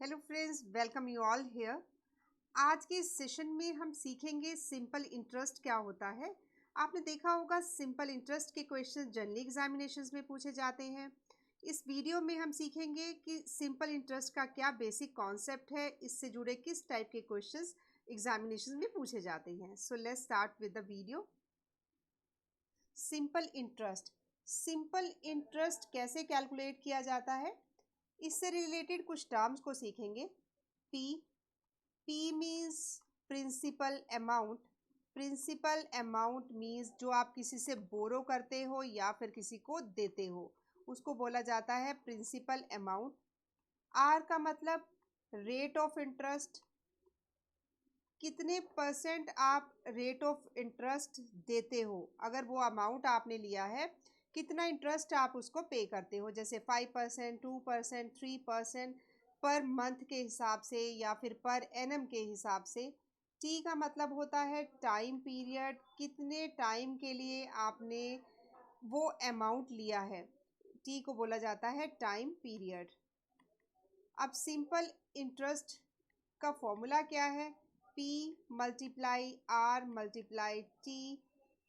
Hello friends, welcome you all here. आज के इस सेशन में हम सीखेंगे सिंपल इंटरेस्ट क्या होता है। आपने देखा होगा सिंपल इंटरेस्ट के क्वेश्चन जनरली एग्जामिनेशंस में पूछे जाते हैं। इस वीडियो में हम सीखेंगे कि सिंपल इंटरेस्ट का क्या बेसिक कॉन्सेप्ट है, इससे जुड़े किस टाइप के क्वेश्चंस एग्जामिनेशन में पूछे जाते हैं। So let's start with the video. Simple interest कैसे कैलकुलेट किया जाता है, इससे रिलेटेड कुछ टर्म्स को सीखेंगे। P P means principal amount. Principal amount means जो आप किसी से बोरो करते हो या फिर किसी को देते हो, उसको बोला जाता है प्रिंसिपल अमाउंट। R का मतलब रेट ऑफ इंटरेस्ट, कितने परसेंट आप रेट ऑफ इंटरेस्ट देते हो। अगर वो अमाउंट आपने लिया है, कितना इंटरेस्ट आप उसको पे करते हो, जैसे 5%, 2%, 3% पर मंथ के हिसाब से या फिर पर एनम के हिसाब से। टी का मतलब होता है टाइम पीरियड, कितने टाइम के लिए आपने वो अमाउंट लिया है, टी को बोला जाता है टाइम पीरियड। अब सिंपल इंटरेस्ट का फॉर्मूला क्या है? P multiply R multiply T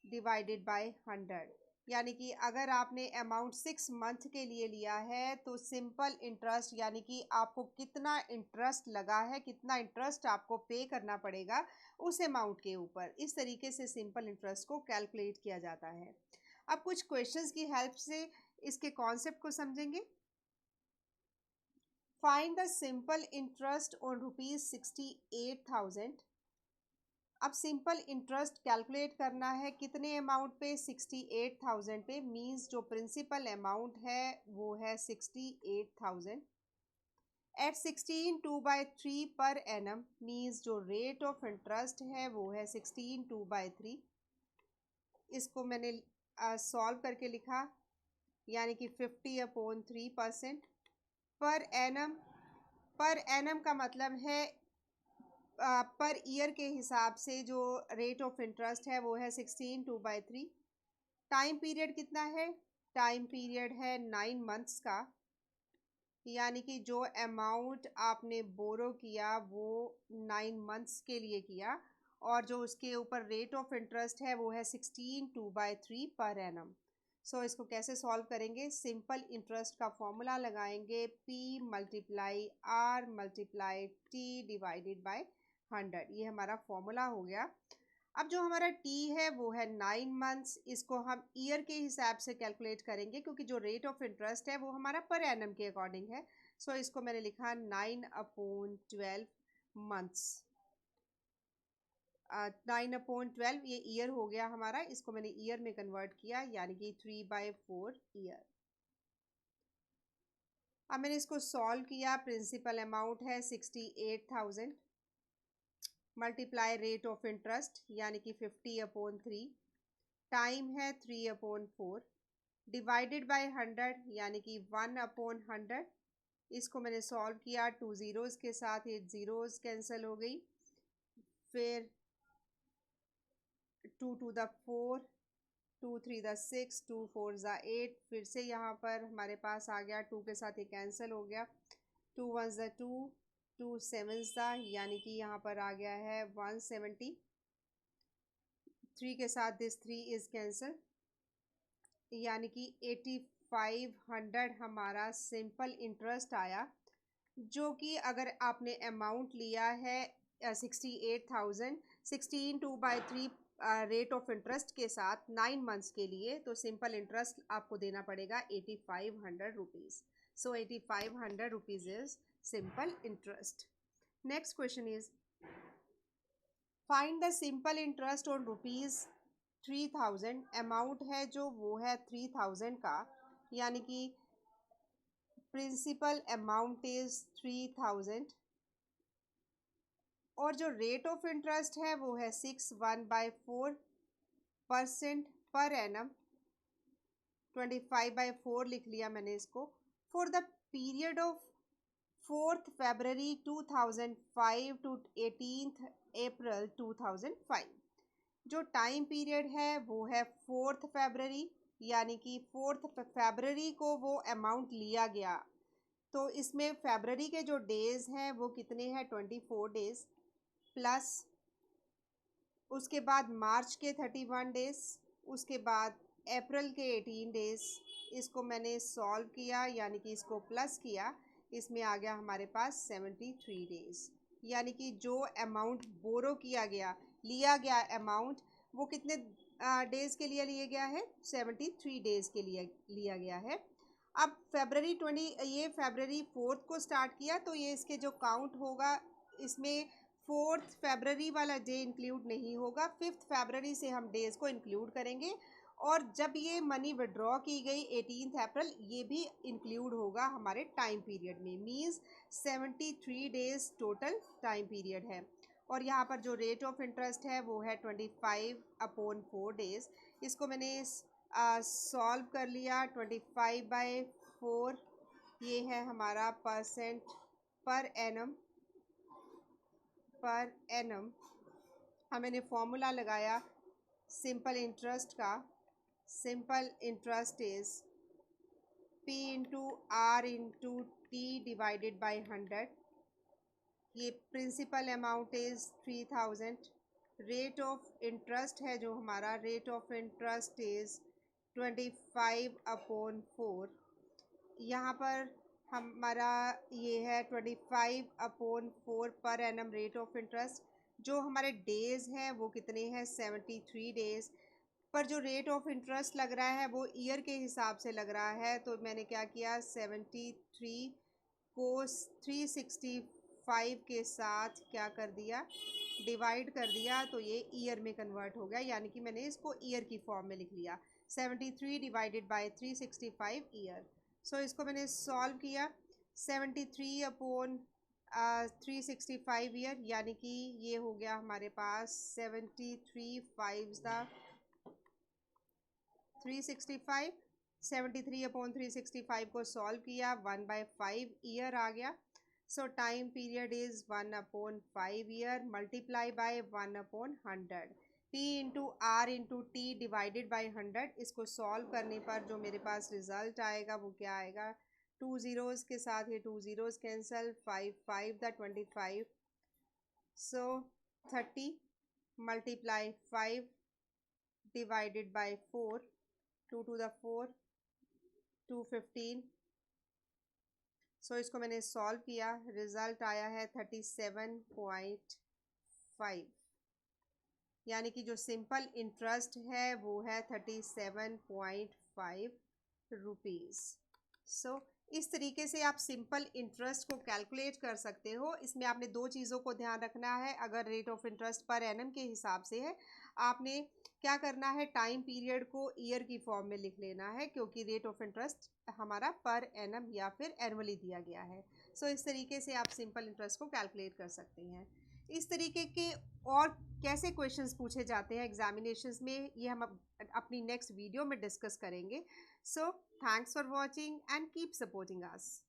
divided by 100। यानी कि अगर आपने अमाउंट 6 मंथ के लिए लिया है तो सिंपल इंटरेस्ट यानी कि आपको कितना इंटरेस्ट लगा है, कितना इंटरेस्ट आपको पे करना पड़ेगा उस अमाउंट के ऊपर, इस तरीके से सिंपल इंटरेस्ट को कैलकुलेट किया जाता है। अब कुछ क्वेश्चंस की हेल्प से इसके कॉन्सेप्ट को समझेंगे। Find the simple interest on ₹68,000। अब सिंपल इंटरेस्ट कैलकुलेट करना है कितने अमाउंट पे? 68,000 पे। मींस जो प्रिंसिपल अमाउंट है वो है 68,000 एट 16/2/3 पर एनम। मींस जो रेट ऑफ इंटरेस्ट है वो है 16/2/3। इसको मैंने सॉल्व करके लिखा, यानी कि 50/3%। पर एनम का मतलब है पर ईयर के हिसाब से जो रेट ऑफ इंटरेस्ट है वो है 16/2/3। टाइम पीरियड कितना है? टाइम पीरियड है 9 मंथ्स का, यानी कि जो अमाउंट आपने बोरो किया वो 9 मंथ्स के लिए किया, और जो उसके ऊपर रेट ऑफ इंटरेस्ट है वो है 16/2/3 पर एनम। सो इसको कैसे सॉल्व करेंगे? सिंपल इंटरेस्ट का फॉर्मूला लगाएंगे, P multiply R multiply T divided by 100। ये हमारा फॉर्मूला हो गया। अब जो हमारा T है वो है 9 मंथ्स, इसको हम ईयर के हिसाब से कैलकुलेट करेंगे क्योंकि जो रेट ऑफ इंटरेस्ट है वो हमारा पर एनम के अकॉर्डिंग है। सो इसको मैंने लिखा 9/12 मंथ्स। 9/12 ये ईयर हो गया हमारा, इसको मैंने ईयर में कन्वर्ट किया, यानी कि 3/4 ईयर। अब मैंने इसको सॉल्व किया। प्रिंसिपल अमाउंट है 68,000 मल्टीप्लाई रेट ऑफ इंटरेस्ट यानी कि 50/3, टाइम है 3/4, डिवाइडेड बाय 100 यानी कि 1/100। इसको मैंने सॉल्व किया, 2 जीरोज़ के साथ, ये जीरोज़ कैंसिल हो गई। फिर 2 to the 4, 2 3 the 6, 2 4 the 8। फिर से यहाँ पर हमारे पास आ गया, 2 के साथ ये कैंसिल हो गया, 2 1 the 2, 2 7 the, यानी कि यहाँ पर आ गया है 170। 3 के साथ दिस 3 इज कैंसिल, यानी कि 8500 हमारा सिंपल इंटरेस्ट आया, जो कि अगर आपने अमाउंट लिया है 68,000 16/2/3 रेट ऑफ इंटरेस्ट के साथ 9 मंथ्स के लिए, तो सिंपल इंटरेस्ट आपको देना पड़ेगा 8500 rupees. So 8500 rupees is simple interest. Next question is find the simple interest on ₹3000। Amount है जो वो है 3000 का, यानी कि प्रिंसिपल अमाउंट इज 3000 और जो रेट ऑफ इंटरेस्ट है वो है 61/4% पर एनम। 25/4 लिख लिया मैंने इसको। For the period of 4th February 2005 to 18th April 2005। जो टाइम पीरियड है वो है 4th February, यानी कि 4th February को वो अमाउंट लिया गया। तो इसमें फरवरी के जो डेज हैं वो कितने हैं, 24 डेज, प्लस उसके बाद मार्च के 31 डेज, उसके बाद अप्रैल के 18 डेज। इसको मैंने सॉल्व किया यानी कि इसको प्लस किया, इसमें आ गया हमारे पास 73 डेज। यानी कि जो अमाउंट बोरो किया गया, लिया गया अमाउंट, वो कितने डेज के लिए लिया गया है, 73 डेज के लिए लिया गया है। अब ये फरवरी 4 को स्टार्ट किया, तो ये इसके जो काउंट होगा, इसमें 4 फरवरी वाला डे इंक्लूड नहीं होगा, 5 फरवरी से हम डेज को इंक्लूड करेंगे। और जब ये मनी विड्रॉ की गई 18 अप्रैल, ये भी इंक्लूड होगा हमारे टाइम पीरियड में, means 73 days total time period है। और यहाँ पर जो रेट ऑफ इंटरेस्ट है वो है 25/4 डेज। इसको मैंने सॉल्व कर लिया, 25/4 ये है हमारा परसेंट पर एनम। मैंने फॉर्मूला लगाया सिंपल इंटरेस्ट का। Simple interest is P into R into T divided by 100। ये principal amount is 3000। Rate of interest है जो हमारा, रेट ऑफ इंटरेस्ट इज 25/4। यहाँ पर हमारा ये है 25/4 per annum rate of interest. जो हमारे डेज हैं वो कितने हैं, 73 डेज। पर जो रेट ऑफ इंटरेस्ट लग रहा है वो ईयर के हिसाब से लग रहा है, तो मैंने क्या किया, 73 को 365 के साथ क्या कर दिया, डिवाइड कर दिया, तो ये ईयर में कन्वर्ट हो गया। यानी कि मैंने इसको ईयर की फॉर्म में लिख लिया, 73 डिवाइडेड बाई 365 ईयर। सो इसको मैंने सॉल्व किया, 73/365 ईयर, यानी कि ये हो गया हमारे पास 73 5 365। 73/365 को सॉल्व किया, 1/5 ईयर आ गया। So time period is 1/5 year multiply by 1/100। P into R into T divided by 100। इसको सॉल्व करने पर जो मेरे पास रिजल्ट आएगा वो क्या आएगा, 2 zeros के साथ ये 2 zeros cancel, 5/5 so 30 multiply 5 divided by 4, 2 to the 4, 215। सो इसको मैंने सॉल्व किया, रिजल्ट आया है 37.5। यानी कि जो सिंपल इंटरेस्ट है वो है 37.5 रुपीज़। सो इस तरीके से आप सिंपल इंटरेस्ट को कैलकुलेट कर सकते हो। इसमें आपने दो चीज़ों को ध्यान रखना है। अगर rate of interest per annum के हिसाब से है, आपने क्या करना है, टाइम पीरियड को ईयर की फॉर्म में लिख लेना है, क्योंकि रेट ऑफ इंटरेस्ट हमारा पर एनम या फिर एनुअली दिया गया है। सो इस तरीके से आप सिंपल इंटरेस्ट को कैलकुलेट कर सकते हैं। इस तरीके के और कैसे क्वेश्चंस पूछे जाते हैं एग्जामिनेशंस में, ये हम अपनी नेक्स्ट वीडियो में डिस्कस करेंगे। So thanks for watching and keep supporting us.